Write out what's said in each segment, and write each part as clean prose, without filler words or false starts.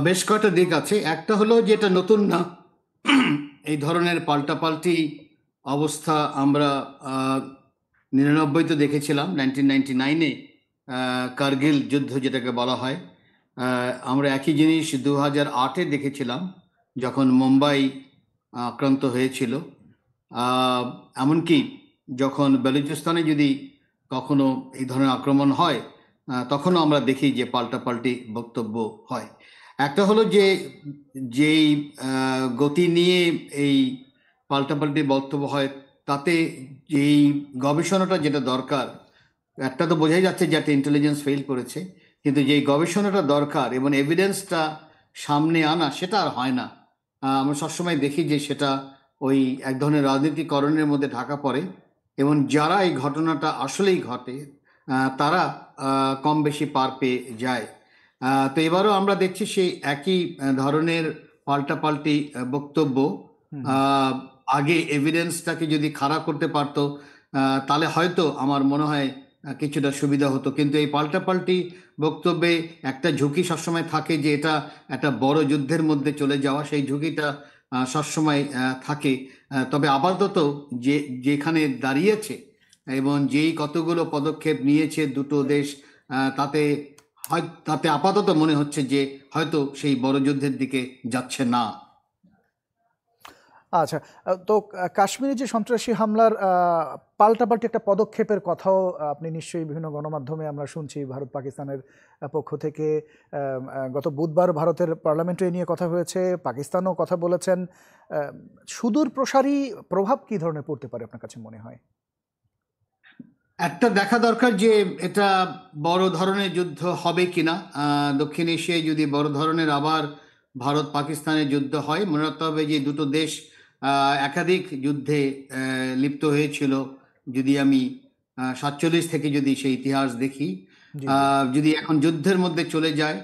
বেশ কয়েকটা দিক আছে। একটা হলো যে এটা নতুন না। এই ধরনের পাল্টাপাল্টি অবস্থা আমরা 99-তে দেখেছিলাম, 1999-এ কার্গিল যুদ্ধ যেটাকে বলা হয়। আমরা একই জিনিস 2008-এ দেখেছিলাম, যখন মুম্বাই আক্রান্ত হয়েছিল। আহ, এমনকি যখন বেলুচিস্তানে যদি কখনো এই ধরনের আক্রমণ হয়, তখনও আমরা দেখি যে পাল্টাপাল্টি বক্তব্য হয়। একটা হলো যে যেই গতি নিয়ে এই পাল্টাপাল্টি বক্তব্য হয়, তাতে যেই গবেষণাটা যেটা দরকার, একটা তো বোঝাই যাচ্ছে যে একটা ইন্টেলিজেন্স ফেল করেছে, কিন্তু যেই গবেষণাটা দরকার এবং এভিডেন্সটা সামনে আনা, সেটা আর হয় না। আমরা সবসময় দেখি যে সেটা ওই এক ধরনের রাজনীতিকরণের মধ্যে ঢাকা পড়ে, এবং যারা এই ঘটনাটা আসলেই ঘটে তারা কম বেশি পার পেয়ে যায়। তো এবারও আমরা দেখছি সেই একই ধরনের পাল্টাপাল্টি বক্তব্য। হুম। আহ, আগে এভিডেন্সটাকে যদি খাড়া করতে পারতো, তাহলে হয়তো আমার মনে হয় কিছুটা সুবিধা হতো। কিন্তু এই পাল্টাপাল্টি বক্তব্যে একটা ঝুঁকি সবসময় থাকে যে এটা একটা বড় যুদ্ধের মধ্যে চলে যাওয়া, সেই ঝুঁকিটা সবসময় থাকে। তবে আপাতত যে যেখানে দাঁড়িয়েছে এবং যেই কতগুলো পদক্ষেপ নিয়েছে দুটো দেশ, তাতে তাতে আপাতত মনে হচ্ছে যে হয়তো সেই বড় যুদ্ধের দিকে যাচ্ছে না। আচ্ছা, তো কাশ্মীরে যে সন্ত্রাসী হামলার পাল্টাপাল্টি একটা পদক্ষেপের কথাও আপনি নিশ্চয়ই বিভিন্ন গণমাধ্যমে আমরা শুনছি ভারত পাকিস্তানের পক্ষ থেকে। গত বুধবার ভারতের পার্লামেন্টে এ নিয়ে কথা হয়েছে, পাকিস্তানও কথা বলেছেন। সুদূর প্রসারী প্রভাব কী ধরনের পড়তে পারে আপনার কাছে মনে হয়? একটা দেখা দরকার যে এটা বড় ধরনের যুদ্ধ হবে কিনা। দক্ষিণ এশিয়ায় যদি বড় ধরনের আবার ভারত পাকিস্তানের যুদ্ধ হয়, মনে রাখতে হবে যে দুটো দেশ একাধিক যুদ্ধে লিপ্ত হয়েছিল। যদি আমি 47 থেকে যদি সেই ইতিহাস দেখি, জি, জি। যদি এখন যুদ্ধের মধ্যে চলে যায়,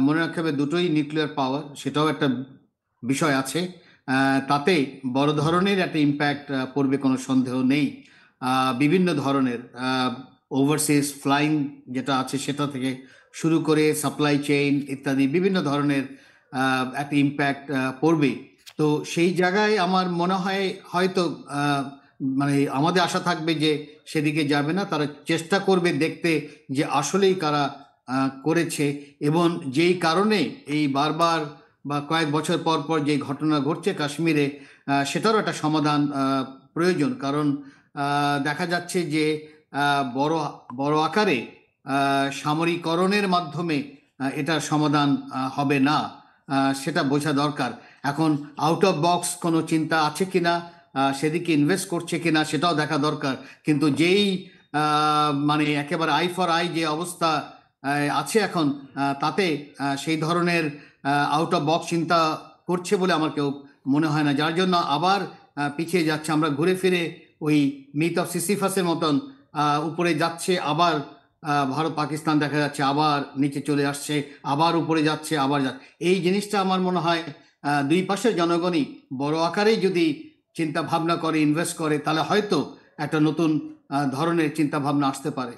মনে রাখতে হবে দুটোই নিউক্লিয়ার পাওয়ার, সেটাও একটা বিষয় আছে। তাতে বড় ধরনের একটা ইম্প্যাক্ট পড়বে, কোনো সন্দেহ নেই। বিভিন্ন ধরনের ওভারসিজ ফ্লাইং যেটা আছে সেটা থেকে শুরু করে সাপ্লাই চেইন ইত্যাদি বিভিন্ন ধরনের একটা ইম্প্যাক্ট পড়বে। তো সেই জায়গায় আমার মনে হয় হয়তো মানে আমাদের আশা থাকবে যে সেদিকে যাবে না, তারা চেষ্টা করবে দেখতে যে আসলেই কারা করেছে, এবং যেই কারণে এই বারবার বা কয়েক বছর পর পর যে ঘটনা ঘটছে কাশ্মীরে, সেটারও একটা সমাধান প্রয়োজন। কারণ দেখা যাচ্ছে যে বড় বড় আকারে সামরিকরণের মাধ্যমে এটার সমাধান হবে না। সেটা বোঝা দরকার। এখন আউট অফ বক্স কোনো চিন্তা আছে কিনা, সেদিকে ইনভেস্ট করছে কিনা, সেটাও দেখা দরকার। কিন্তু যেই মানে একেবারে আই ফর আই যে অবস্থা আছে এখন, তাতে সেই ধরনের আউট অফ বক্স চিন্তা করছে বলে আমার কেউ মনে হয় না, যার জন্য আবার পিছিয়ে যাচ্ছে। আমরা ঘুরে ফিরে ওই মিথ অফ সিসিফাসের মতন উপরে যাচ্ছে, আবার ভারত পাকিস্তান দেখা যাচ্ছে, আবার নিচে চলে আসছে, আবার উপরে যাচ্ছে, আবার যাচ্ছে। এই জিনিসটা আমার মনে হয় দুই পাশের জনগণই বড় আকারে যদি চিন্তা ভাবনা করে, ইনভেস্ট করে, তাহলে হয়তো একটা নতুন ধরনের চিন্তা ভাবনা আসতে পারে।